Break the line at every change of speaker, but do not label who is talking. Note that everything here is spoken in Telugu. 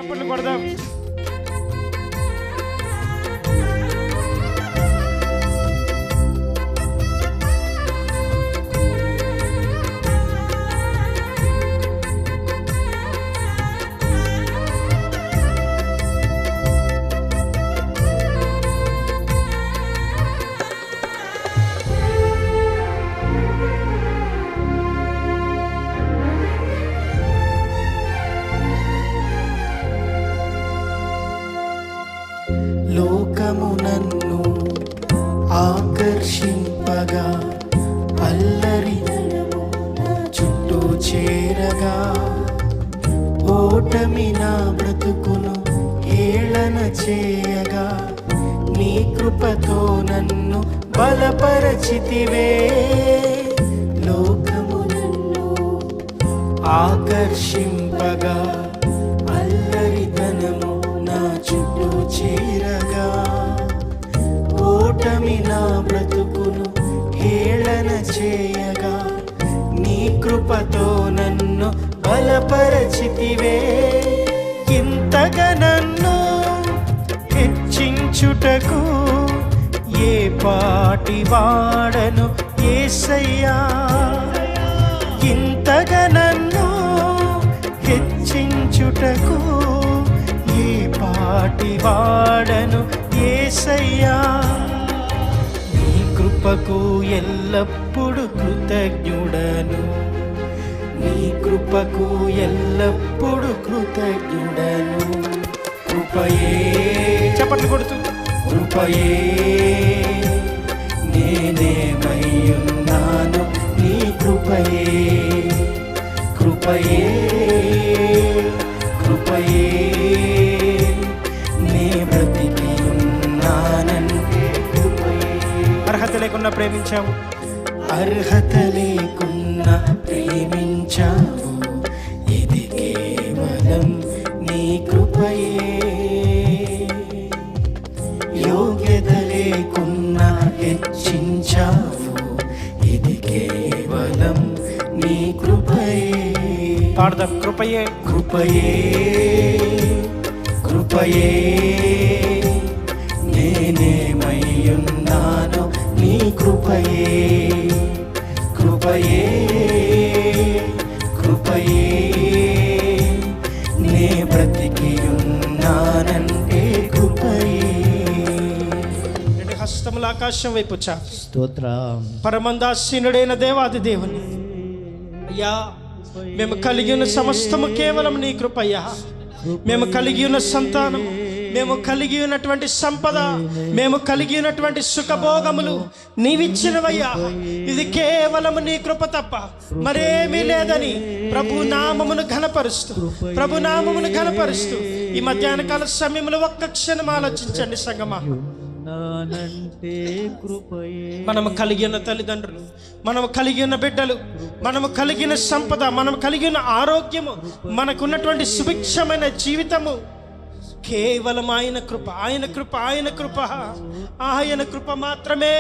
చప్పట్లు కొడదాం.
లోకము నన్ను ఆకర్షింపగా, అల్లరి చుట్టూ చేరగా, ఓటమి నా బ్రతుకును ఏళన చేయగా, నీ కృపతో నన్ను బలపరచితివే. లోకము నన్ను ఆకర్షింపగా, అల్లరితనము నా చుట్టూ చేరగా, ఓటమి నా బ్రతుకును హేళన చేయగా, నీ కృపతో నన్ను బలపరచితివే. ఇంతగా నన్ను హెచ్చించుటకు ఏ పాటి వాడను యేసయ్యా. ఇంతగా నన్ను హెచ్చించుటకు ఏ పాటి వాడను యేసయ్యా. నీ కృపకు ఎల్లప్పుడు కృతజ్ఞుడను, నీ కృపకు ఎల్లప్పుడు కృతజ్ఞుడను. కృపయే
చప్పట్లు కొడుతూ
కృపయే నేనేమయ్యున్నాను, నీ కృపయే. కృపయే కృపయే నే బ్రతికి ఉన్నానంటే కృపయే.
అర్హత లేకుండా ప్రేమించావు,
అర్హత లేకున్నా ప్రేమించావు, ఇది కేవలం నీ కృపయే. యోగ్యత లేకున్నా హెచ్చించావు, ఇది కేవలం నీ కృపయే.
పాడదాం. కృపయే
కృపయే కృపయే నేనేమయ్యున్నాను, నీ కృపయే. కృపయే కృపయే నే బ్రతికి ఉన్నానంటే కృపయే.
రెండు హస్తముల ఆకాశం వైపు చాపి
స్తోత్రం.
పరమందాసీనుడైన దేవాది దేవుని అయ్యా, మేము కలిగి ఉన్న సమస్తము కేవలం నీ కృపయ్యా. మేము కలిగి ఉన్న సంతానం, మేము కలిగి ఉన్నటువంటి సంపద, మేము కలిగి ఉన్నటువంటి సుఖభోగములు నీవిచ్చినవయ్యా. ఇది కేవలం నీ కృప తప్ప మరేమీ లేదని ప్రభు నామమును ఘనపరుస్తూ, ప్రభు నామమును ఘనపరుస్తూ ఈ మధ్యాహ్న కాల సమయంలో ఒక్క క్షణం ఆలోచించండి సంగమా. మనము కలిగి ఉన్న తల్లిదండ్రులు, మనము కలిగి ఉన్న బిడ్డలు, మనము కలిగిన సంపద, మనము కలిగిన ఆరోగ్యము, మనకున్నటువంటి సుభిక్షమైన జీవితము కేవలం ఆయన కృప, ఆయన కృప, ఆయన కృప, ఆయన కృప మాత్రమే.